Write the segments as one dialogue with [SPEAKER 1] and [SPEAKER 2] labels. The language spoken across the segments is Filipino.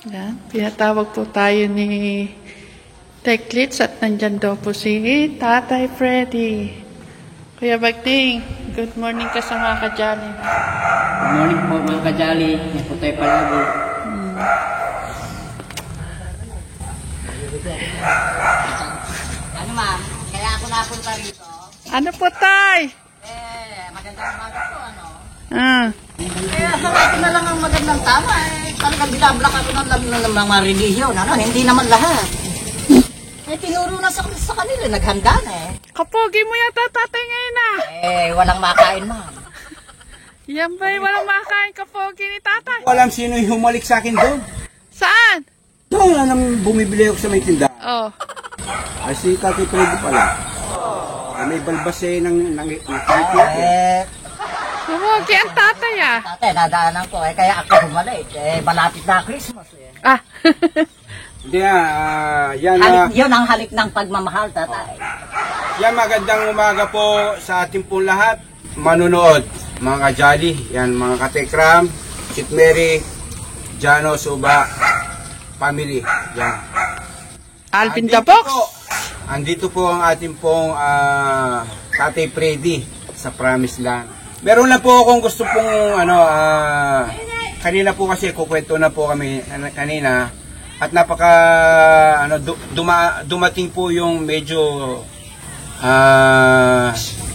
[SPEAKER 1] Yan, pinatawag po tayo ni Teklits at nandyan daw po si Tatay Freddy. Kuya Bagting, good morning ka sa mga kajali.
[SPEAKER 2] Good morning po mga kajali. Yan po tayo palagi. Ano ma'am? Kaya ako napunta rito.
[SPEAKER 1] Ano po, Tay?
[SPEAKER 2] Magandang umaga po ano.
[SPEAKER 1] Ah,
[SPEAKER 2] Ito na lang ang magandang tama talagang binablak ako ng mga relihiyon. Ano? Hindi naman lahat. Tinuro na sa kanila. Naghanda na
[SPEAKER 1] kapogi mo yata, Tatay, ngayon ah.
[SPEAKER 2] Walang makain ma'am.
[SPEAKER 1] Yan ba'y walang makakain kapogi ni Tatay?
[SPEAKER 3] Alam sino yung humalik sa akin doon.
[SPEAKER 1] Saan?
[SPEAKER 3] Doon na nang bumibili ako sa may tindahan.
[SPEAKER 1] Oh.
[SPEAKER 3] Ay si Tati Freddy pala. May balbas ng nakikita.
[SPEAKER 1] Kapogi ang Tatay ah.
[SPEAKER 2] Tatay, nadaanan ko. Kaya ako humalik. Malapit na Christmas
[SPEAKER 1] Ah.
[SPEAKER 3] Hindi yan
[SPEAKER 2] Yun ang halik ng pagmamahal, tatay.
[SPEAKER 3] yan magandang umaga po sa ating pong lahat. Manunood, mga kajali, yan mga katekram, St. Mary, Jano, Suba, family. Yan.
[SPEAKER 1] Alvin the Box.
[SPEAKER 3] Andito po ang ating pong Tatay Freddy sa Promised Land. Meron lang po akong gusto pong kanina po kasi kukwento na po kami kanina at dumating po yung medyo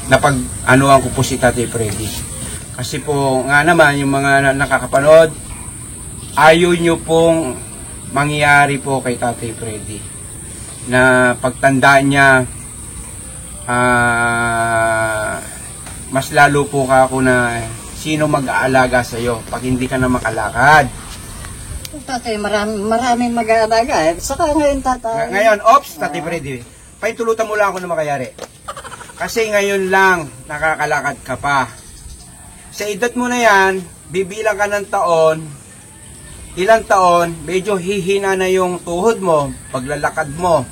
[SPEAKER 3] napag-anuhan ko po si Tatay Freddy. Kasi po nga naman yung mga nakakapanood, ayaw nyo pong mangyari po kay Tatay Freddy na pagtandaan niya mas lalo po ka ako na sino mag-aalaga sa iyo pag hindi ka na makalakad.
[SPEAKER 2] Tatay, maraming mag-aalaga Saka ngayon, tatay.
[SPEAKER 3] Ngayon, Tatay Freddy, paitulutan mo lang ako na makayari. Kasi ngayon lang nakakalakad ka pa. Sa edad mo na yan, bibilang ka ng taon, ilang taon, medyo hihina na yung tuhod mo, paglalakad mo.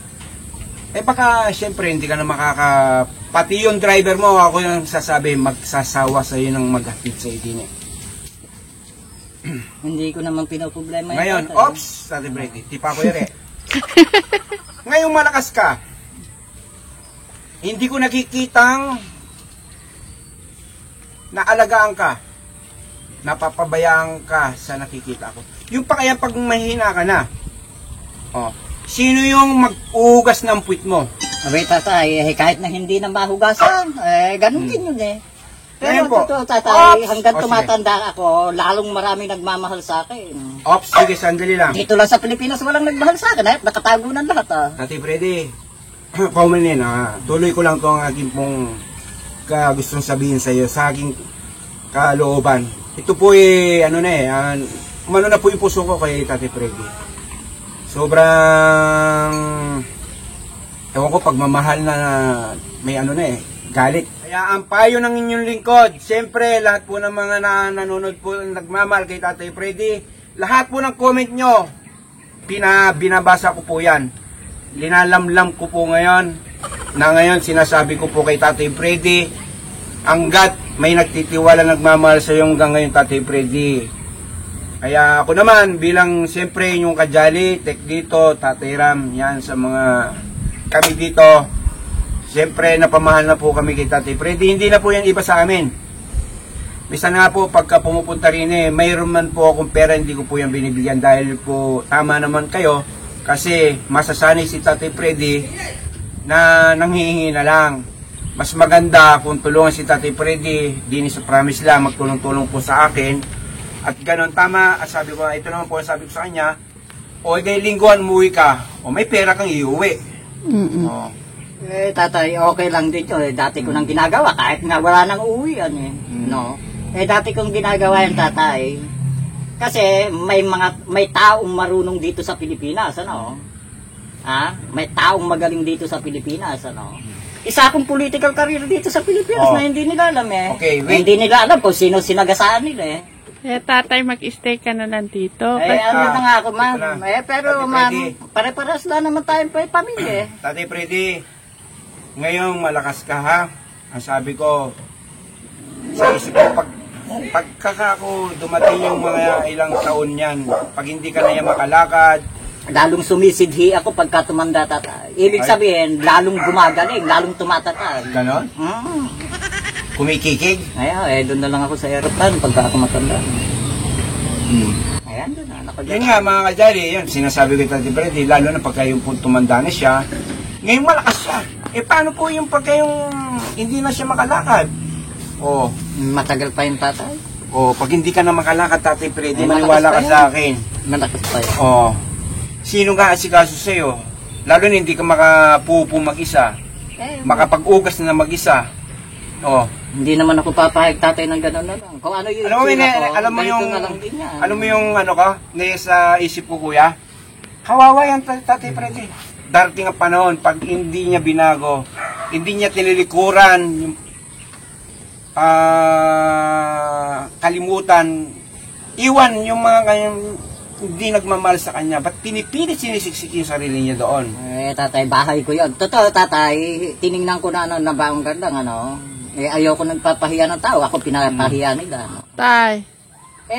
[SPEAKER 3] Baka, syempre, hindi ka na pati yung driver mo, ako yung sasabi, magsasawa sa iyo ng maghatid sa idine.
[SPEAKER 2] Hindi ko naman pinoproblema
[SPEAKER 3] Ngayon, Tatay Freddy, di pa ako yari. Ngayong malakas ka, hindi ko nakikitang naalagaan ka, napapabayaan ka sa nakikita ko. Yung pa kaya pag mahina ka na, sino yung mag-uhugas ng puwit mo?
[SPEAKER 2] Abay, tatay, kahit na hindi na mahugasan, ganun din yun Pero totoo, tatay, hanggang tumatanda ako, lalong maraming nagmamahal sa akin.
[SPEAKER 3] Sige, sandali lang.
[SPEAKER 2] Dito lang sa Pilipinas walang nagmahal sa akin, nakatago ng lahat
[SPEAKER 3] Tatay Freddy, paumanin tuloy ko lang itong aking pong gustong sabihin sa iyo, sa aking kalooban. Ito po umano na po yung puso ko kay Tatay Freddy. Sobrang, ewan ko, pagmamahal na may galit. Kaya ang payo ng inyong lingkod, siyempre lahat po ng mga nanonood po nagmamahal kay Tatay Freddy, lahat po ng comment nyo, binabasa ko po yan. Linalamlam ko po ngayon, na ngayon sinasabi ko po kay Tatay Freddy, hanggat may nagtitiwala nagmamahal sa iyo hanggang ngayon, Tatay Freddy. Kaya ako naman, bilang siyempre yung kajali, tek dito, Tatay Ram, yan sa mga kami dito, siyempre napamahal na po kami kay Tatay Freddy. Hindi na po yan iba sa amin. Bisa nga po, pagka pumupunta rin mayroon man po akong pera, hindi ko po yan binibigyan dahil po tama naman kayo. Kasi masasanay si Tatay Freddy na nanghihingi na lang. Mas maganda kung tulungan si Tatay Freddy, din sa Promise lang, magtulong-tulong po sa akin. At ganon, tama, sabi ko, ito naman po sabi ko sa kanya, gay lingguhan, umuwi ka, may pera kang iuwi.
[SPEAKER 2] Tatay, okay lang din yun. Dati ko nang ginagawa, kahit nga wala nang uuwian no? Dati kong ginagawa yan, tatay. Kasi may taong marunong dito sa Pilipinas, May taong magaling dito sa Pilipinas, Isa akong political career dito sa Pilipinas na hindi nila alam
[SPEAKER 3] Okay, wait.
[SPEAKER 2] Hindi nila alam kung sino sinagasaan nila
[SPEAKER 1] Tatay, mag-stay ka na lang dito.
[SPEAKER 2] Ano na nga ako, ma'am. Pero, ma'am, pare-paras lang naman tayong pamilya.
[SPEAKER 3] Tatay Freddy, ngayong malakas ka, ha? Ang sabi ko, sa isip ko, pag pagkaka ako dumating yung mga ilang taon yan, pag hindi ka na yan makalakad,
[SPEAKER 2] Lalong sumisidhi ako pagka tumanda tatay. Ibig sabihin, lalong gumagaling, lalong tumatatag.
[SPEAKER 3] ganon, kumikikig.
[SPEAKER 2] Ayan, doon na lang ako sa aeroplano pagka ako matanda. Ayan, doon na.
[SPEAKER 3] Yun nga mga kajali, yun, sinasabi ko Tati Freddy, lalo na pagka yung tumanda na siya, ngayon malakas siya. Paano po yung pagka yung hindi na siya makalakad?
[SPEAKER 2] Matagal pa yung tatay.
[SPEAKER 3] Pag hindi ka na makalakad, Tati Freddy,
[SPEAKER 2] Ay,
[SPEAKER 3] maniwala ka
[SPEAKER 2] malakas pa
[SPEAKER 3] sa
[SPEAKER 2] yan.
[SPEAKER 3] akin.
[SPEAKER 2] Malakas pa yun.
[SPEAKER 3] Sino nga asikaso sa'yo? Lalo na hindi ka makapupo mag-isa. Makapag-ugas na mag-isa.
[SPEAKER 2] Hindi naman ako papahig tatay ng gano'n na lang. Kung ano yung
[SPEAKER 3] Alam mo,
[SPEAKER 2] ganito na lang din yan.
[SPEAKER 3] alam mo yung ano ka, sa isip ko kuya? Kawawa yan, Tati Freddy. Darating ang panahon, pag hindi niya binago, hindi niya tinilikuran, yung, kalimutan, iwan yung mga kanyang hindi nagmamahal sa kanya. Ba't pinipilit sinisiksik yung sarili niya doon?
[SPEAKER 2] Tatay, bahay ko yun. Totoo, tatay, tiningnan ko na nabaong gandang, ayaw ko nagpapahiya ng tao. Ako pinapahiya nila,
[SPEAKER 1] Tay.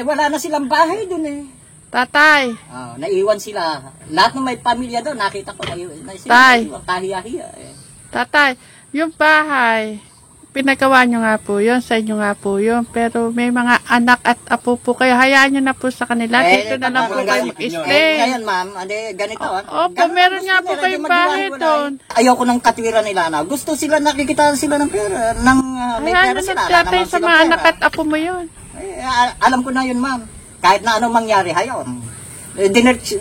[SPEAKER 2] wala na silang bahay dun,
[SPEAKER 1] Tatay.
[SPEAKER 2] Naiwan sila. Lahat ng may pamilya doon, nakita ko na sila.
[SPEAKER 1] Tay.
[SPEAKER 2] Kahiya-hiya,
[SPEAKER 1] Tatay, yung bahay, pinagawa nyo nga po yun, sa inyo nga po yun, pero may mga anak at apo po kayo, hayaan nyo na po sa kanila, dito na lang po kayo mag-stay.
[SPEAKER 2] Ngayon, ma'am, ganito.
[SPEAKER 1] Opo, meron nga po kayong bahay doon.
[SPEAKER 2] Ayaw ko ng katwiran nila na. Gusto sila, nakikita sila ng pera. May
[SPEAKER 1] Hayaan
[SPEAKER 2] pera
[SPEAKER 1] nyo
[SPEAKER 2] sila.
[SPEAKER 1] na
[SPEAKER 2] Wala
[SPEAKER 1] tatay
[SPEAKER 2] naman
[SPEAKER 1] sa
[SPEAKER 2] silang
[SPEAKER 1] mga
[SPEAKER 2] pera.
[SPEAKER 1] anak at apo mo yun.
[SPEAKER 2] Alam ko na yun, ma'am. Kahit na anong mangyari, hayon.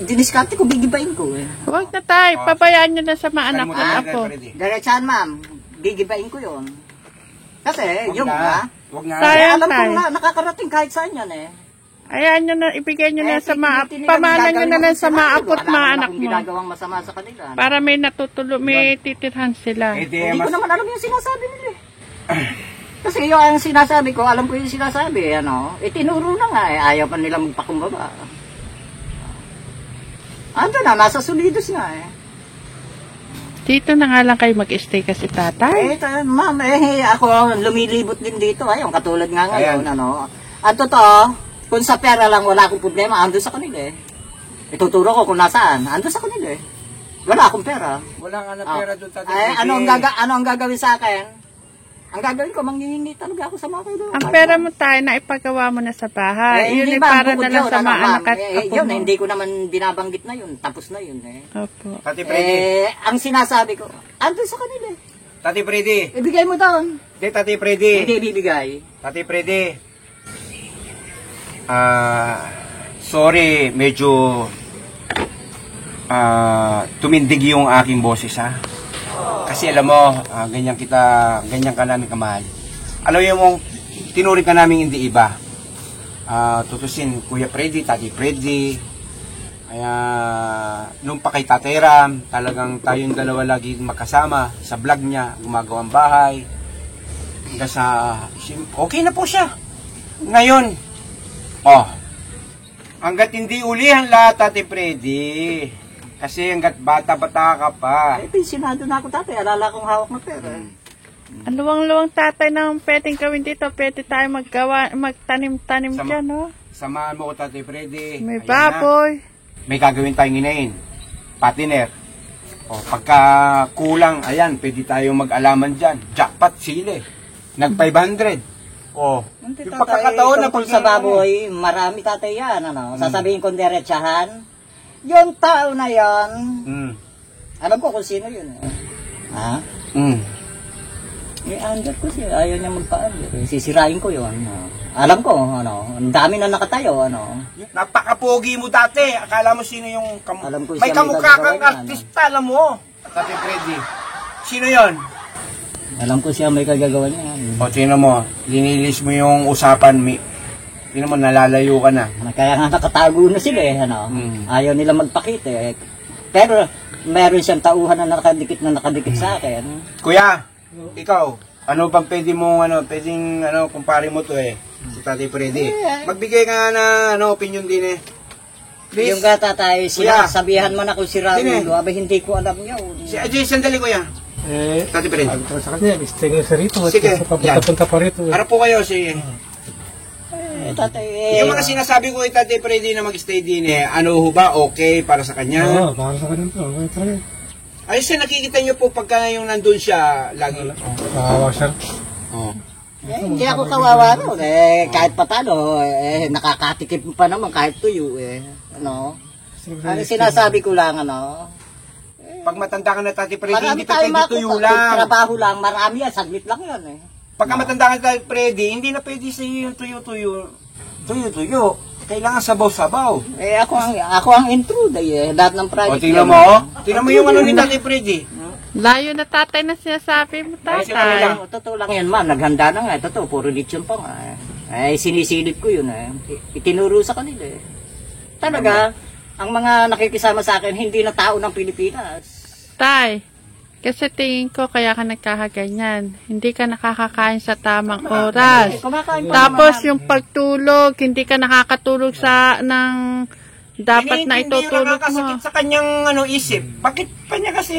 [SPEAKER 2] Diniskarte ko, bigibain ko.
[SPEAKER 1] Huwag na tayo, pabayaan nyo na sa mga anak at apo.
[SPEAKER 2] Diretsahan, ma'am. Bigibain ko yun. Kasi, yung
[SPEAKER 3] Huwag na.
[SPEAKER 1] Sayang
[SPEAKER 2] alam ko
[SPEAKER 1] tayo.
[SPEAKER 2] na, nakakarating kahit saan yan
[SPEAKER 1] Hayaan nyo na, ibigay nyo na sa mga,
[SPEAKER 2] tinitin nila,
[SPEAKER 1] pamahalan nyo na
[SPEAKER 2] gagawin
[SPEAKER 1] lang
[SPEAKER 2] ko
[SPEAKER 1] sa
[SPEAKER 2] sila.
[SPEAKER 1] mga apo at
[SPEAKER 2] Wala
[SPEAKER 1] mga
[SPEAKER 2] naman
[SPEAKER 1] anak
[SPEAKER 2] akong
[SPEAKER 1] mo.
[SPEAKER 2] ginagawang masama sa kanila.
[SPEAKER 1] Para may may titirhan sila.
[SPEAKER 2] Hindi ko naman alam yung sinasabi nila. Kasi yung ang sinasabi ko, alam ko yung sinasabi, tinuro na nga ayaw pa nila magpakumbaba. Ando na, nasa solidos nga
[SPEAKER 1] Dito na nga lang kayo mag-stay kasi tatay.
[SPEAKER 2] Ma'am, ako lumilibot din dito, yung katulad nga ngayon, At totoo, kung sa pera lang wala akong problema, ando sa kanila Ituturo ko kung nasaan, ando sa kanila Wala akong pera.
[SPEAKER 3] Wala nga na pera doon, Tati
[SPEAKER 2] Ano
[SPEAKER 3] Freddy.
[SPEAKER 2] ang gagawin sa akin? Ang gagawin ko, manghihingi talaga ako sa mga kailangan.
[SPEAKER 1] Ang pera mo tayo na ipagawa mo na sa bahay. Yun ay para na lang sa mga anak at apo
[SPEAKER 2] yun,
[SPEAKER 1] mo.
[SPEAKER 2] hindi ko naman binabanggit na yun. Tapos na yun
[SPEAKER 1] Opo.
[SPEAKER 3] Tati Freddy.
[SPEAKER 2] ang sinasabi ko, andun sa kanila
[SPEAKER 3] Tati Freddy.
[SPEAKER 2] Ibigay mo doon.
[SPEAKER 3] Hindi, Tati Freddy.
[SPEAKER 2] Hindi bibigay.
[SPEAKER 3] Tati Freddy. Sorry, medyo tumindig yung aking boses ha. Kasi alam mo, ganyan ka namin kamahal. Alam mo, tinuring ka namin hindi iba. Tutusin, Kuya Freddy, Tati Freddy. Kaya, nung pa kay Tatay Ram, talagang tayong dalawa lagi makasama sa vlog niya, gumagawang bahay. Hanggang sa, okay na po siya. Ngayon, hanggat hindi ulihan lahat, Tati Freddy. Kasi hanggat bata-bata ka pa.
[SPEAKER 2] Pensionado na ako tatay, alala kong hawak na pera.
[SPEAKER 1] Ang luwang-luwang tatay ng pwedeng gawin dito. Pwede tayo magtanim-tanim
[SPEAKER 3] Sama-
[SPEAKER 1] dyan, no?
[SPEAKER 3] Samahan mo ko, Tati Freddy.
[SPEAKER 1] May
[SPEAKER 3] Ayan
[SPEAKER 1] baboy.
[SPEAKER 3] na. May gagawin tayong inain. Patiner. Pagka kulang, ayan, pwede tayong mag-alaman dyan. Jackpot, sile. Nag 500. Yung pagkakataon na
[SPEAKER 2] tungkol sa baboy, marami tatay yan. Sasabihin kong diretsahan, yung tao na yan, alam ko kung sino yun. Under ko siya, ayaw niya magpa-under. Sisirain ko yun. Alam ko, ang dami na nakatayo.
[SPEAKER 3] Napakapogi mo dati. Akala mo sino yung
[SPEAKER 2] Alam ko
[SPEAKER 3] may
[SPEAKER 2] siya, may
[SPEAKER 3] kamukha kang
[SPEAKER 2] gagawin yan,
[SPEAKER 3] artista, alam mo. Tati Freddy. Sino yon?
[SPEAKER 2] Alam ko siya may kagagawa niya.
[SPEAKER 3] Sino mo, linilis mo yung usapan. Sino mo, nalalayo ka na.
[SPEAKER 2] Kaya nga nakatago na sila Ayaw nila magpakita Pero meron siyang tauhan na nakadikit sa akin.
[SPEAKER 3] Kuya, ikaw, ano bang pwede mong, pwedeng, kumpare mo to si Tati Freddy. Magbigay ka na, opinion din Please.
[SPEAKER 2] Yung tatay, sinasabihan mo na kung si Ramulo, abay hindi ko alam yun.
[SPEAKER 3] Si Ajay, sandali kuya. Tati Freddy.
[SPEAKER 4] Sabi ko sa kanya, stay nga sa rito.
[SPEAKER 3] Sige,
[SPEAKER 4] Papunta pa rito.
[SPEAKER 3] Harap po kayo
[SPEAKER 2] tatay.
[SPEAKER 3] Yung mga sinasabi ko kay Tatay Freddy na mag-stay din ano ho ba, okay para sa kanya?
[SPEAKER 4] Oo, para sa kanila to. Okay, talaga.
[SPEAKER 3] Ay, sir, nakikita niyo po pagka yung nandun siya lagi.
[SPEAKER 4] Kawawa siya.
[SPEAKER 3] Oh.
[SPEAKER 2] Hindi ako kawawa ron. Kahit patano, nakakatikim pa naman kahit tuyo. Ano? Ano sinasabi ko lang, ano?
[SPEAKER 3] Pag matanda ka na, Tatay Freddy,
[SPEAKER 2] Marami
[SPEAKER 3] hindi pa
[SPEAKER 2] tayong
[SPEAKER 3] pwede tuyo lang.
[SPEAKER 2] trabaho lang, marami yan, saglit lang yan
[SPEAKER 3] Pagka matanda ka na, Tatay Freddy, hindi na pwede sa iyo yung tuyo-tuyo. Tuyo-tuyo. Kailangan sabaw-sabaw.
[SPEAKER 2] Ako ang intruder lahat ng project.
[SPEAKER 3] O, tingnan mo, oh. Tingnan mo yung ano ni Tatay Freddy.
[SPEAKER 1] Layo na tatay na sinasabi mo,
[SPEAKER 3] Ay,
[SPEAKER 1] tatay.
[SPEAKER 2] Totoo lang yan, ma'am. Naghanda na nga. Totoo, puro lechon pa nga. Sinisilip ko yun. Itinuro sa kanila. Talaga, ang mga nakikisama sa akin, hindi na tao ng Pilipinas.
[SPEAKER 1] Tay, kasi tingin ko kaya ka nagkakaganyan. Hindi ka nakakakain sa tamang oras.
[SPEAKER 2] Kumakain pa
[SPEAKER 1] Tapos
[SPEAKER 2] naman.
[SPEAKER 1] yung pagtulog, hindi ka nakakatulog sa ng dapat na
[SPEAKER 3] Hindi yung
[SPEAKER 1] itutulog
[SPEAKER 3] nakakasakit
[SPEAKER 1] mo.
[SPEAKER 3] sa kanyang isip. Bakit pa niya kasi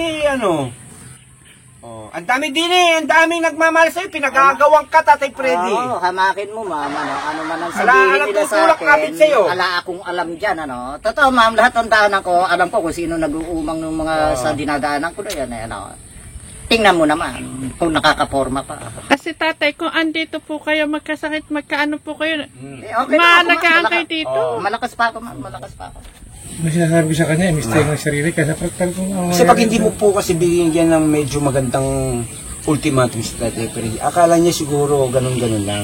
[SPEAKER 3] Oh, ang dami din ang daming nagmamahal sa'yo, pinagagawang ka, Tatay Freddy.
[SPEAKER 2] Oo, hamakin mo, ma'am. Ano man ang
[SPEAKER 3] Ala,
[SPEAKER 2] sabihin nila sa
[SPEAKER 3] tutulak kapit
[SPEAKER 2] akin.
[SPEAKER 3] sa'yo.
[SPEAKER 2] Ala akong alam dyan, ano. Totoo, ma'am. Lahat ng daanan ko, alam ko kung sino nag-uumang ng mga sa dinadaanan ko na yan, ano. Tingnan mo naman kung nakakaporma pa.
[SPEAKER 1] Kasi tatay, kung andito po kayo, magkasakit, magkaano po kayo,
[SPEAKER 2] Okay
[SPEAKER 1] maalagaan kayo dito.
[SPEAKER 2] Malakas pa ako, ma'am. Malakas pa ako.
[SPEAKER 4] May sinasabi ko sa kanya, mistake ng sarili. Kaya pag
[SPEAKER 3] Kasi pag hindi mo po kasi bigyan ng medyo magandang ultimatum sa Tatay Freddy, akala niya siguro ganun-ganun lang.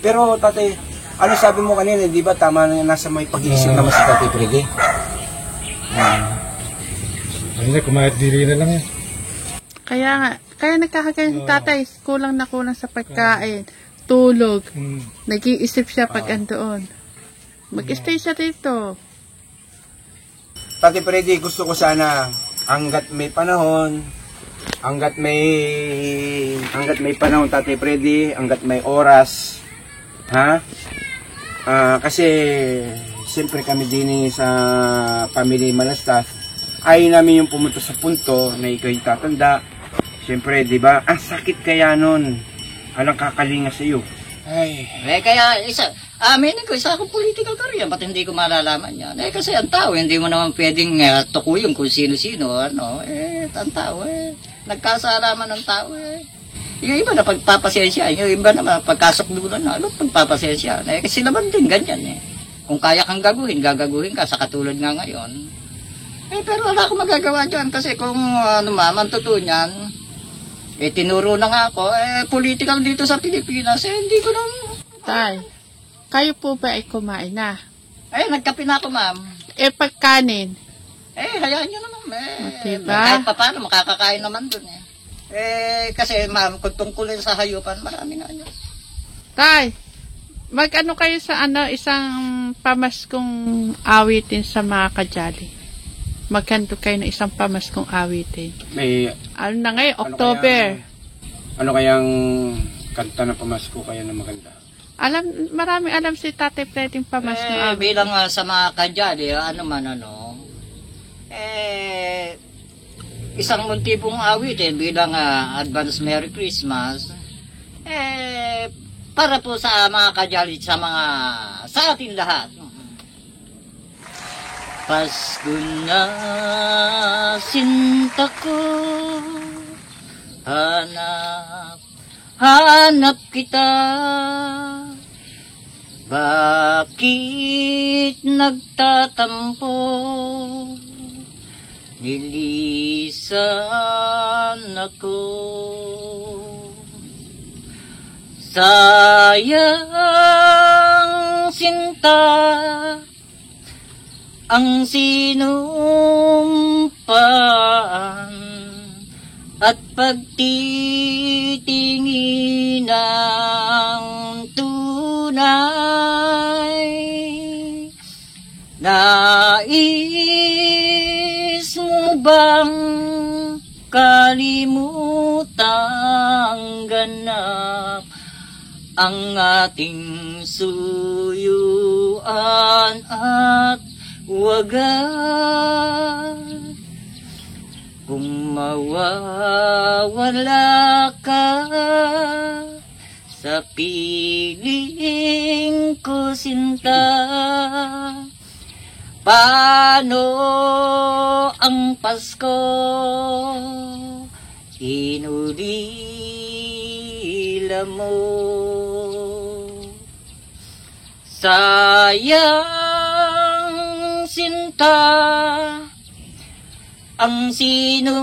[SPEAKER 3] Pero Tatay, ano sabi mo kanina, di ba tama na nasa may pag-iisip naman si Tatay Freddy?
[SPEAKER 4] Hindi, kumayat diri na lang yan.
[SPEAKER 1] Kaya nagkakaganyan si tatay, kulang na kulang sa pagkain, tulog, nag-iisip siya pag andoon. Mag-stay siya dito.
[SPEAKER 3] Tatay Freddy, gusto ko sana hanggat may panahon, hanggat may panahon, Tatay Freddy, hanggat may oras, ha? Kasi siyempre kami din sa Family Malastas, ayaw namin yung pumunta sa punto na ikaw yung tatanda. Siyempre, di ba? Ang sakit kaya nun. Alang kakalinga sa iyo. Ay.
[SPEAKER 2] Kaya aminin ko, isa akong political career, ba't hindi ko malalaman yan? Kasi ang tao, hindi mo naman pwedeng tukuyin kung sino-sino, ano. Ang tao, nagkasalaman ng tao, Yung iba na pagpapasensya, yung iba na pagkasakdulan na, pagpapasensya. Kasi naman din, ganyan, Kung kaya kang gagaguhin ka, sa katulad nga ngayon. Pero wala akong magagawa dyan, kasi kung ang totoo niyan, tinuro na nga ako, political dito sa Pilipinas, hindi ko lang.
[SPEAKER 1] Tay, kayo po ba ay kumain na?
[SPEAKER 2] Nagkape na ako, ma'am.
[SPEAKER 1] Pagkanin,
[SPEAKER 2] Hayaan nyo naman,
[SPEAKER 1] diba?
[SPEAKER 2] Kahit pa paano, makakakain naman dun, kasi, ma'am, kung tungkulin sa hayupan, marami nga yun.
[SPEAKER 1] Tay, mag-ano kayo sa isang pamaskong awitin sa mga kajali? Magkanto kayo ng isang pamaskong awitin.
[SPEAKER 3] May
[SPEAKER 1] Ano na ngayon, October.
[SPEAKER 3] ano kayang kanta na pamasko kaya na maganda?
[SPEAKER 1] Maraming alam si Tatay Freddy yung pamaskong awitin.
[SPEAKER 2] Bilang sa mga kadyali, isang montipong awitin bilang advance Merry Christmas, para po sa mga kadyali, sa ating lahat. Pasko na, sinta ko, hanap kita, bakit nagtatampo, nilisan ako. Sayang sinta, ang sinumpaan at pagtitingin ng tunay. Nais mo bang kalimutang ganap ang ating suyuan at wagas? Kung mawawala ka sa sa piling ko sinta. Paano ang Pasko inulila mo? Sayang sinta ang sinumpaan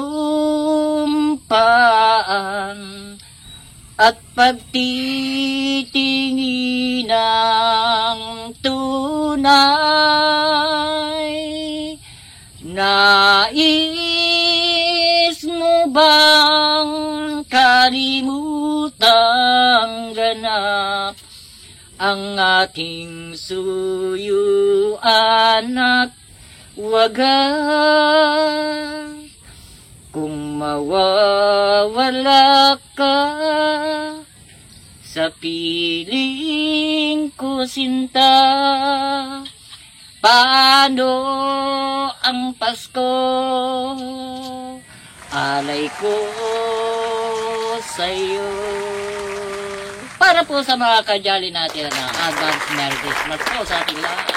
[SPEAKER 2] at pagtitingin ng tunay. Nais mo bang kalimutang ganap ang ating suyuan at wagas? Kung mawawala ka sa piling ko sinta, paano ang Pasko? Alay ko sa'yo. Para po sa mga kajali natin na advance Merry Christmas po sa ating lahat.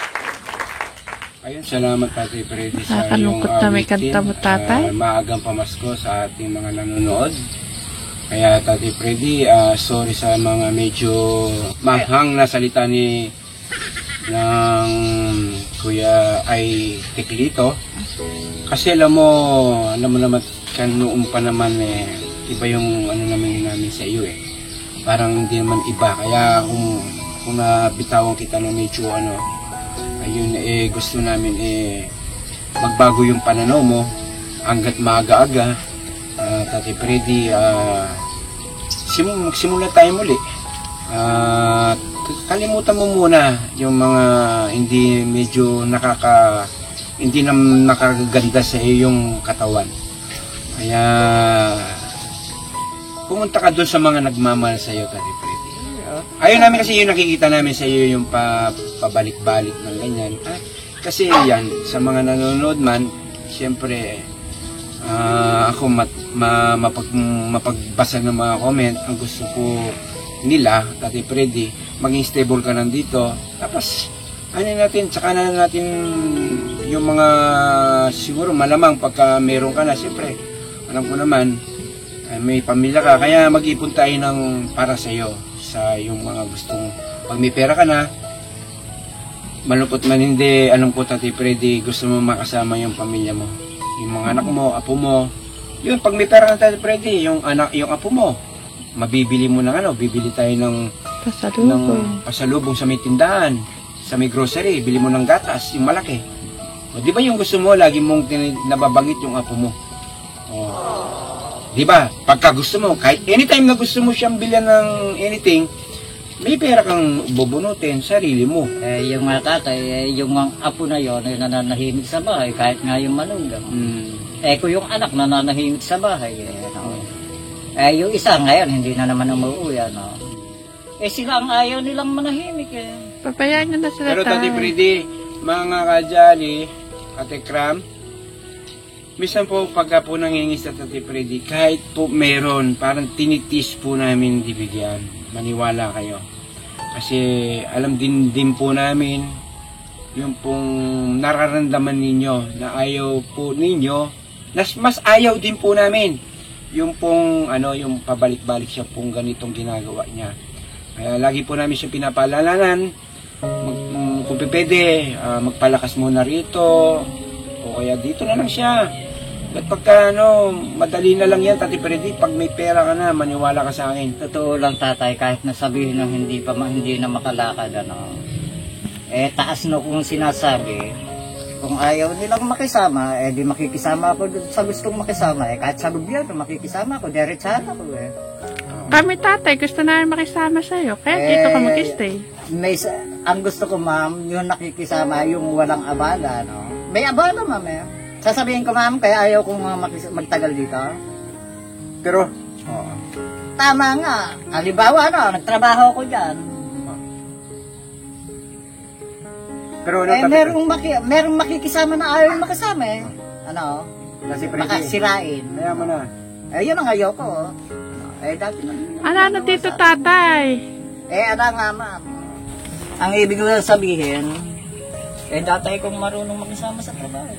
[SPEAKER 3] Ayun, salamat Tatay Freddy sa iyong
[SPEAKER 1] Nakakalungkot na may kanta mo, Tatay.
[SPEAKER 3] maagang pamasko sa ating mga nanonood. Kaya Tatay Freddy, sorry sa mga medyo manghang na salita ng Kuya ay Teklito. Kasi alam mo naman noong pa naman iba yung ano naman namin sa iyo Parang hindi naman iba. Kaya kung nabitawan kita ng medyo ayun gusto namin magbago yung pananaw mo hanggat maaga-aga. Tatay Freddy, magsimula tayo muli. Kalimutan mo muna yung mga hindi nakakaganda sa iyong katawan. Kaya pumunta ka doon sa mga nagmamahal sa iyo, Tatay Freddy. Ayun namin kasi yung nakikita namin sa iyo yung pabalik-balik ng ganyan. Kasi yan, sa mga nanonood man, siyempre, ako mapagbasa ng mga comment, ang gusto ko nila, Tatay Freddy, maging stable ka nandito. Tapos, tsaka na natin yung mga, siguro malamang pagka meron ka na, siyempre, alam ko naman, may pamilya ka, kaya mag-ipon tayo ng para sa iyo, sa yung mga gustong, pag may pera ka na, malupot man hindi, alam ko Tatay Freddy, gusto mo makasama yung pamilya mo, yung mga anak mo, apo mo, yun, pag may pera ka Tatay Freddy, yung apo mo, mabibili mo ng bibili tayo ng pasalubong sa may tindahan, sa may grocery, bili mo ng gatas, yung malaki. O, di ba yung gusto mo, lagi mong nababanggit yung apo mo? Di ba? Pagka gusto mo, kahit anytime na gusto mo siyang bilhan ng anything, may pera kang bubunutin, sarili mo.
[SPEAKER 2] Yung mga tatay, yung mga apo na yun, ay nananahimik sa bahay, kahit nga yung manugang. Kung yung anak nananahimik sa bahay, yung isa ngayon, hindi na naman umuwi, sila ang ayaw nilang manahimik,
[SPEAKER 1] Pabayaan nyo na sila,
[SPEAKER 3] Pero Tatay
[SPEAKER 1] Tay.
[SPEAKER 3] Freddy, mga kajali, Ate Kram, minsan po pagka po nangingis sa Tatay Freddy, kahit po meron, parang tinitis po namin dibigyan. Maniwala kayo. Kasi alam din po namin yung pong nararamdaman ninyo na ayaw po ninyo, mas ayaw din po namin yung pong yung pabalik-balik siya pong ganitong ginagawa niya. Kaya lagi po namin siya pinapaalalanan, kung pwede, magpalakas muna rito, o kaya dito na lang siya. At pagka madali na lang yan, Tatay Freddy, pag may pera ka na, maniwala ka sa akin.
[SPEAKER 2] Totoo lang tatay, kahit nasabihin ng hindi na makalakad, taas na kung sinasabi, kung ayaw nilang makisama, di makikisama ako sa gustong makisama, kahit sa gobyerno, makikisama ako, diretsahan ako,
[SPEAKER 1] Kami, Tatay, gusto namin makisama sa'yo, kaya dito ka mag-stay.
[SPEAKER 2] Ang gusto ko, ma'am, yung nakikisama, yung walang abala, May abala, ma'am, Sasabihin ko, ma'am, kaya ayaw kong magtagal dito.
[SPEAKER 3] Pero,
[SPEAKER 2] Tama nga. Halimbawa, nagtrabaho ko dyan.
[SPEAKER 3] pero
[SPEAKER 2] Merong makikisama na ayaw makasama,
[SPEAKER 3] Tatay Freddy,
[SPEAKER 2] Baka sirain.
[SPEAKER 3] kaya mo na.
[SPEAKER 2] Yun ang ayaw ko, dati na.
[SPEAKER 1] Ano dito, Tatay?
[SPEAKER 2] Ano nga, ma'am. Ang ibig ko sabihin, dati akong marunong makisama sa trabaho.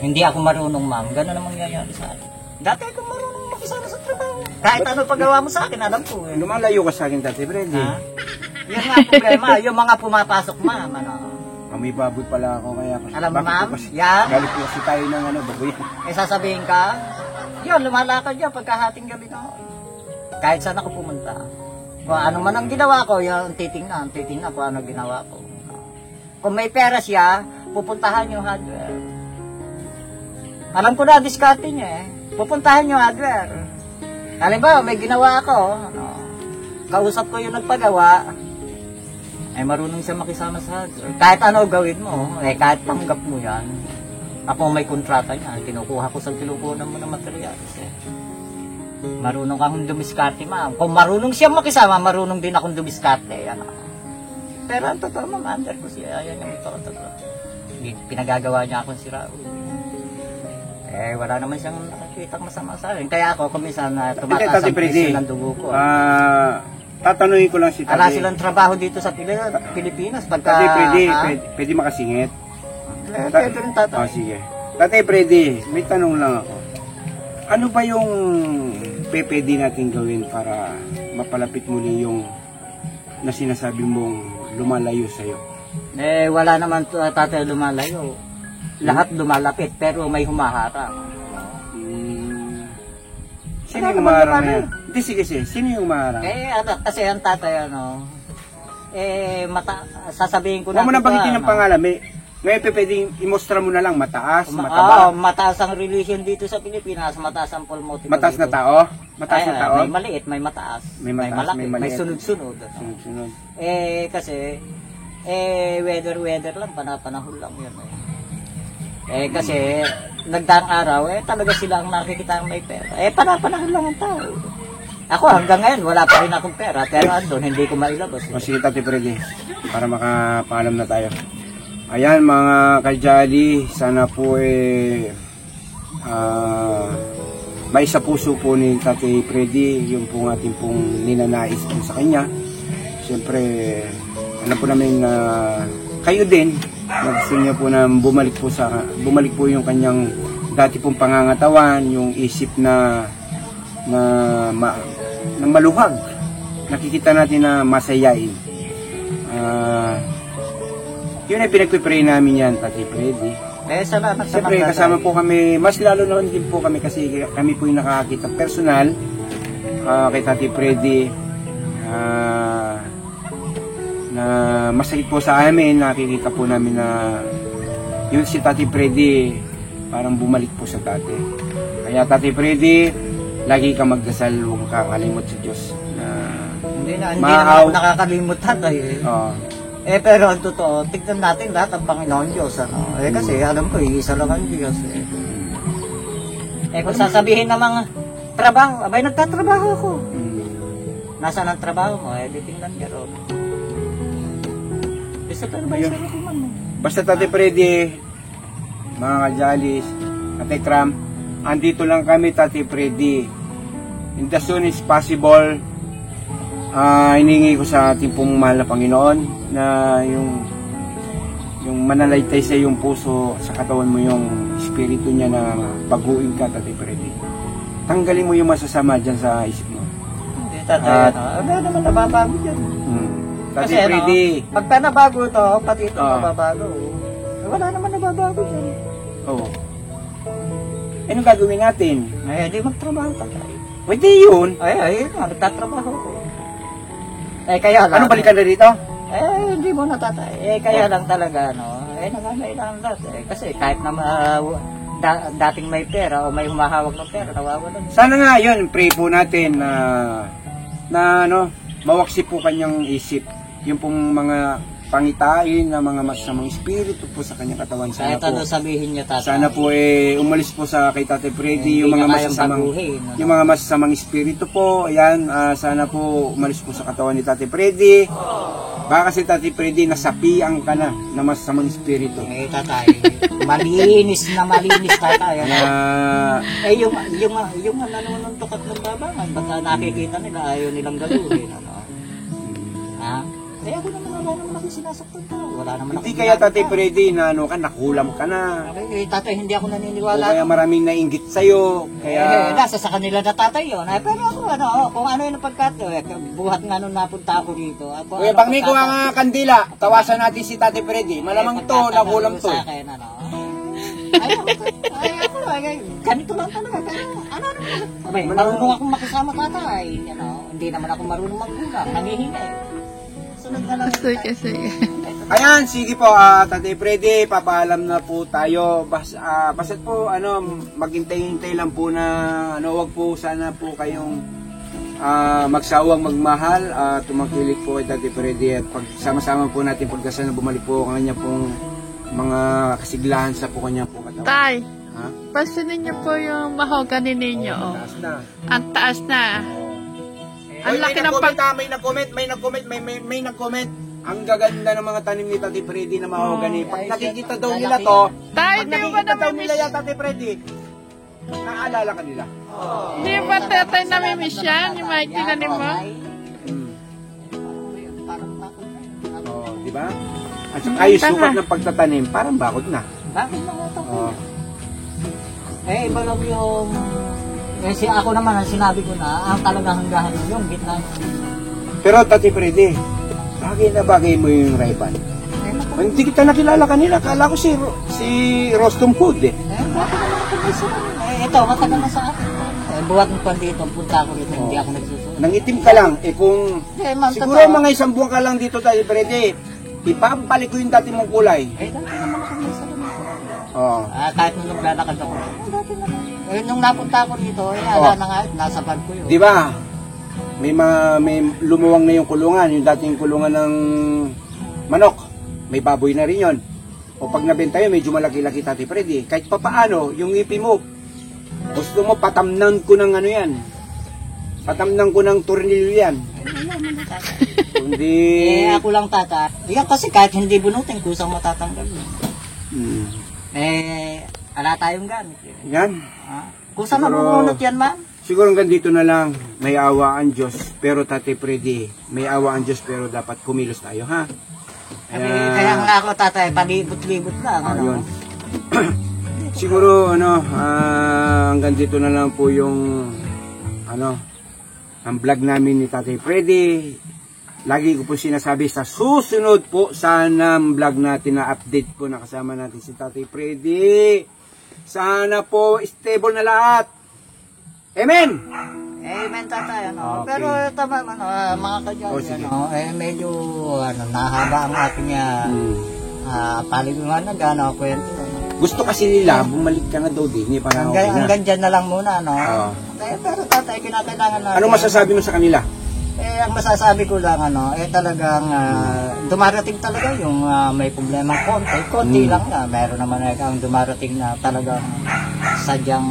[SPEAKER 2] Hindi ako marunong, ma'am. Ganun ang mangyayari sa akin. Dati akong marunong makisama sa trabaho. Kahit ano paggawa mo sa akin, alam ko.
[SPEAKER 3] Lumalayo ka sa akin, Tatay Freddy.
[SPEAKER 2] Ha? Yun nga problema, yung mga pumapasok, ma'am. Ano?
[SPEAKER 3] May baboy pala ako kaya.
[SPEAKER 2] Alam mo,
[SPEAKER 3] Bakit
[SPEAKER 2] ma'am?
[SPEAKER 3] po kasi-
[SPEAKER 2] Yeah.
[SPEAKER 3] Galit po kasi tayo ng baboy.
[SPEAKER 2] Sasabihin ka, yun, lumalakad yan pagkahating gabi na. Kahit saan ako pumunta. Kung ano man ang ginawa ko, yung titingnan kung ano ginawa ko. Kung may pera siya, pupuntahan yung hardware. Alam ko na, diskarte niya pupuntahan yung hardware. Halimbawa, may ginawa ako, kausap ko yung nagpagawa, marunong siya makisama sa hardware. Kahit ano gawin mo, kahit tanggap mo yan, ako may kontrata niya, kinukuha ko sa kinukunan mo ng materials. Marunong kang dumiskarte, ma'am. Kung marunong siya makisama, marunong din akong dumiskarte. Pero ang totoo, ma'am, under ko siya, ayaw niya magpakatotoo. Pinagagawa niya akong si Raul. Wala naman siyang nakikita masama sa akin. Kaya ako, kuminsan tumataas ang presyo ng dugo ko.
[SPEAKER 3] Tatanungin ko lang si Tatay.
[SPEAKER 2] Wala silang trabaho dito sa Pilipinas. Pagka,
[SPEAKER 3] Tatay Freddy, pwede makasingit?
[SPEAKER 2] Pwede rin tatay.
[SPEAKER 3] Sige. Tatay Freddy, may tanong lang ako. Ano ba yung pwede natin gawin para mapalapit muli yung na sinasabi mong lumalayo sa'yo?
[SPEAKER 2] Wala naman tatay lumalayo. Lahat lumalapit, pero may humaharang.
[SPEAKER 3] Sino yung umaharang na yan? Hindi, sige. Sino yung umaharang?
[SPEAKER 2] Kasi ang tatay, sasabihin ko na.
[SPEAKER 3] Huwag mo na banggitin ng pangalan. Ngayon pwedeng imostra mo na lang, mataas,
[SPEAKER 2] Oo,
[SPEAKER 3] mataba.
[SPEAKER 2] mataas ang religion dito sa Pilipinas, mataas ang pulmotibo.
[SPEAKER 3] Mataas na tao? Mataas na tao?
[SPEAKER 2] May maliit, may mataas.
[SPEAKER 3] May mataas,
[SPEAKER 2] malaki,
[SPEAKER 3] may maliit.
[SPEAKER 2] may sunod-sunod.
[SPEAKER 3] Sunod.
[SPEAKER 2] Kasi, weather lang, panahon lang yun. Kasi, nagdaang araw, talaga sila ang nakikita ang may pera. Panahon lang ang tao. Ako hanggang ngayon, wala pa rin akong pera, pero andun, hindi ko mailabas.
[SPEAKER 3] O sige, Tatay Freddy, para makapaalam na tayo. Ayan mga kajali, sana po may sa puso po ni Tatay Freddy yung pong ating pong ninanais po sa kanya. Siyempre, alam po namin na kayo din, gusto niya po na bumalik po yung kanyang dati pong pangangatawan, yung isip na maluhag. Nakikita natin na masayain. Yun ay pinagpipray namin yan, Tatay Freddy.
[SPEAKER 2] Salamat sa
[SPEAKER 3] Siyempre, kasama po kami, mas lalo na din po kami kasi kami po yung nakakita personal kay Tatay Freddy na masakit po sa amin, nakikita po namin na yun si Tatay Freddy parang bumalik po sa dati. Kaya Tatay Freddy, lagi kang magdasal, huwag kang kalimot sa Diyos na
[SPEAKER 2] hindi na ako nakakalimot tatay. Pero ang totoo, tignan natin lahat ang Panginoon Diyos. Kasi alam ko, isa lang ang Diyos. Kung sasabihin ng mga trabaho, nagtatrabaho ako. Nasaan ang trabaho mo? Tingnan niya ron.
[SPEAKER 3] Basta Tatay Freddy, mga kajalis, Tatay Kram, andito lang kami, Tatay Freddy. In the soon is possible, hiningi ko sa ating pong mahal na Panginoon na yung manalaytay sa iyong puso, sa katawan mo yung espiritu niya na baguhin ka, Tatay Freddy. Tanggalin mo yung masasama dyan sa isip mo.
[SPEAKER 2] Hindi, tatay. Wala naman nababago dyan.
[SPEAKER 3] Tatay Freddy.
[SPEAKER 2] Pagka nabago ito, pati ito mababago. Wala naman nababago dyan.
[SPEAKER 3] Oo. Anong gagawin natin?
[SPEAKER 2] Di magtrabaho tatay.
[SPEAKER 3] Pwede yun.
[SPEAKER 2] Nagtatrabaho ko. Kaya lang.
[SPEAKER 3] Anong balikan na dito?
[SPEAKER 2] Hindi mo na tatay. Kaya lang talaga, nangangailangan lahat. Kasi kahit na dating may pera o may humahawak ng pera, nawawalan.
[SPEAKER 3] Sana nga yun, pray po natin na mawaksi po kanyang isip. Yung pong mga pangitain na mga masamang espiritu po sa kanyang katawan. Sana
[SPEAKER 2] kahit
[SPEAKER 3] po,
[SPEAKER 2] sabihin niya tatay.
[SPEAKER 3] sana po umalis po sa kay Tatay Freddy yung mga masasamang espiritu po. Ayan, sana po umalis po sa katawan ni Tatay Freddy. Baka kasi Tatay Freddy nasapiang ka na masasamang espiritu.
[SPEAKER 2] Tatay, malinis tatay.
[SPEAKER 3] yung
[SPEAKER 2] nanonood at nagbabangan, baka nakikita nila ayaw nilang galuhin. Eh ako naman wala naman ako sinasaktan ko. Wala naman ako.
[SPEAKER 3] Hindi kaya Tatay Freddy na ano ka, nakulam ka na.
[SPEAKER 2] Eh, tatay, hindi ako
[SPEAKER 3] O
[SPEAKER 2] naniniwala.
[SPEAKER 3] kaya maraming nainggit sa'yo. Kaya...
[SPEAKER 2] Nasa sa kanila na tatay yun. Pero ako, kung ano yung napagkato, buhat nga nung napunta ako dito.
[SPEAKER 3] Kuya Bangni, kung ang kandila, tawasan natin si Tatay Freddy. Malamang to, nakulam to.
[SPEAKER 2] Sa akin, ganito lang talaga. Pero, marunong akong makisama tatay. Hindi naman ako marunong magkulang. Nangihingi. Sunod na lang.
[SPEAKER 1] Sige, sige.
[SPEAKER 3] Ayan, sige po, Tatay Freddy, papaalam na po tayo. Basta't po, maghintay-hintay lang po na, wag po sana po kayong magsawang magmahal, tumangkilik po kay Tatay Freddy at pagsama-sama po natin pagkasana bumalik po ang kanya pong mga kasiglahan sa po kanya po katawan.
[SPEAKER 1] Tay,
[SPEAKER 3] Ha?
[SPEAKER 1] pansinin niyo po yung mahogany ninyo. Oh.
[SPEAKER 3] Taas na.
[SPEAKER 1] Ang taas na. Ang laki ng pag...
[SPEAKER 3] May nag-comment. Ang gaganda ng mga tanim ni Tatay Freddy na mahogany. Pag nakikita daw nila to,
[SPEAKER 1] Tay,
[SPEAKER 3] pag
[SPEAKER 1] di ba
[SPEAKER 3] nakikita daw
[SPEAKER 1] namin
[SPEAKER 3] nila yan, Tatay Freddy, naaalala ka nila.
[SPEAKER 1] Di ba tatay namimiss yan? Yung mga tinanim mo?
[SPEAKER 3] Oh, di ba? At saka yung sukat ng pagtatanim, parang bakod na.
[SPEAKER 2] Bakit naman ito?
[SPEAKER 3] Oh.
[SPEAKER 2] Iba lang yung... ako naman, ang sinabi ko na, ang talagang hanggahan yung gitna.
[SPEAKER 3] Pero Tatay Freddy, bagay mo yung Ray-Ban. Hindi kita nakilala kanila. Kala ko si Rostom Food eh.
[SPEAKER 2] Bakit naman ako gusto ito, matagal na sa akin. Buhat mo pa dito, punta ako dito, hindi ako nagsusunod.
[SPEAKER 3] Nangitim ka lang. Kung
[SPEAKER 2] ma'am,
[SPEAKER 3] siguro mga 1 buwan ka lang dito, Tatay Freddy, ipapalik ko yung dati mong kulay.
[SPEAKER 2] Dati naman ako may salamat.
[SPEAKER 3] Oo.
[SPEAKER 2] Kahit nung naglalakad ako. Dati naman. Nung napunta ako dito, ala na nga, nasa bag ko yun.
[SPEAKER 3] Di ba? May lumuwang na yung kulungan, yung dating kulungan ng manok. May baboy na rin yun. O pag nabenta yun, medyo malaki-laki Tatay Freddy. Kahit papaano, yung ngipin mo, gusto mo patamnan ko ng ano yan. Patamnan ko ng tornilyo yan. Hindi...
[SPEAKER 2] ako lang tata. Yan kasi kahit hindi bunutin, kusang matatanggal. Ala tayong gamit.
[SPEAKER 3] Yan.
[SPEAKER 2] Kusang
[SPEAKER 3] Siguro-
[SPEAKER 2] mabubunot yan, ma'am?
[SPEAKER 3] Siguro hanggang dito na lang. May awa ang Diyos. Pero Tatay Freddy, may awa ang Diyos pero dapat kumilos tayo, ha?
[SPEAKER 2] Kaya nga ako tatay, palibot-libot lang.
[SPEAKER 3] Yun. Siguro, hanggang dito na lang po yung, ang vlog namin ni Tatay Freddy. Lagi ko po sinasabi sa susunod po, sana ang vlog natin na update po na kasama natin si Tatay Freddy. Sana po stable na lahat. Amen!
[SPEAKER 2] Amen tatay,
[SPEAKER 3] Okay.
[SPEAKER 2] Pero tama, mga kadyan, medyo, nahaba ang ating paliguan na kwento.
[SPEAKER 3] Gusto kasi nila, bumalik ka na daw din. Para okay na.
[SPEAKER 2] Hanggang dyan na lang muna,
[SPEAKER 3] Oo.
[SPEAKER 2] Pero tatay, kinakailangan natin.
[SPEAKER 3] Ano masasabi mo sa kanila?
[SPEAKER 2] Ang masasabi ko lang, talagang dumarating talaga yung may problema konti lang na. Meron naman ang dumarating na talagang sadyang,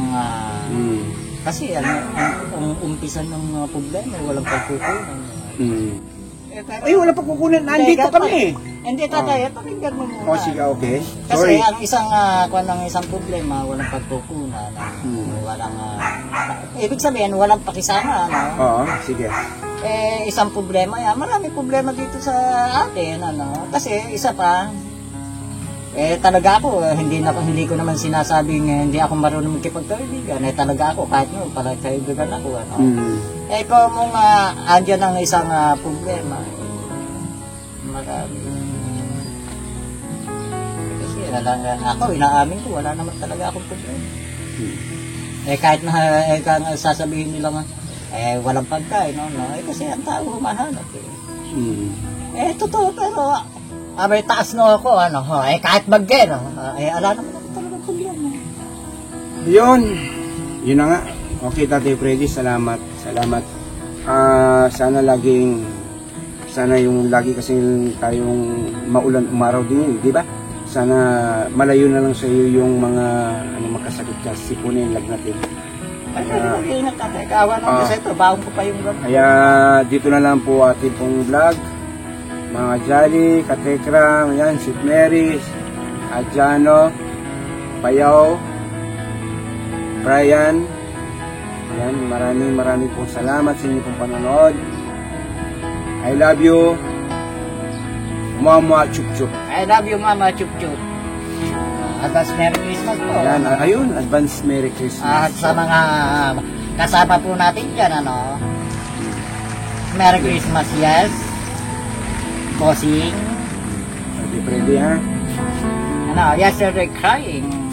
[SPEAKER 2] kasi ang umpisan ng problema, walang pagkukunan.
[SPEAKER 3] Ay, wala pa kukunin. Nandito kami.
[SPEAKER 2] Hindi tatay, pakinggan mo muna.
[SPEAKER 3] O, sige, okay.
[SPEAKER 2] Kasi
[SPEAKER 3] Sorry.
[SPEAKER 2] ang isang problema, walang pagkukunan, walang, ibig sabihin, walang pakisama,
[SPEAKER 3] Oo, sige.
[SPEAKER 2] isang problema yan. Maraming problema dito sa atin, Kasi isa pa, talaga ako, hindi ko naman sinasabing hindi ako marunong magkipagkaibigan. Talaga ako, kahit mo, pala kaibigan ako, kung mong andyan ang isang problema, marami. Kasi ako, inaamin ko, wala naman talaga akong problema. Kahit na sasabihin nila nga, walang pagkain, kasi ang tao humahanap. Totoo, pero may taas na ako, kahit bagay, ala naman ako talaga problema.
[SPEAKER 3] Yun na nga. Okay, Tatay Freddy, salamat. Sana yung lagi kasi tayong maulan umaraw din, di ba? Sana malayo na lang sa iyo yung mga magkasakit ka, sipunin, lagnatin.
[SPEAKER 2] Ingat tatay, kaawa naman kasi ito, baong ko pa yung gano'n.
[SPEAKER 3] Kaya dito na lang po ating pong vlog. Mga Jolly, Katekram, yan, Sweet Mary, Adjano, Payaw, Brian. Yan, maraming pong salamat sa inyo pong panonood. I love you. Mama Chup Chup.
[SPEAKER 2] I love you, Mama Chup Chup. Advance Merry Christmas po.
[SPEAKER 3] Yan, ayun, advance Merry Christmas.
[SPEAKER 2] At sa mga kasama po natin dyan, ano, Merry Christmas, yes. Bossing.
[SPEAKER 3] Ate Freddy, ha?
[SPEAKER 2] Ano, yesterday crying.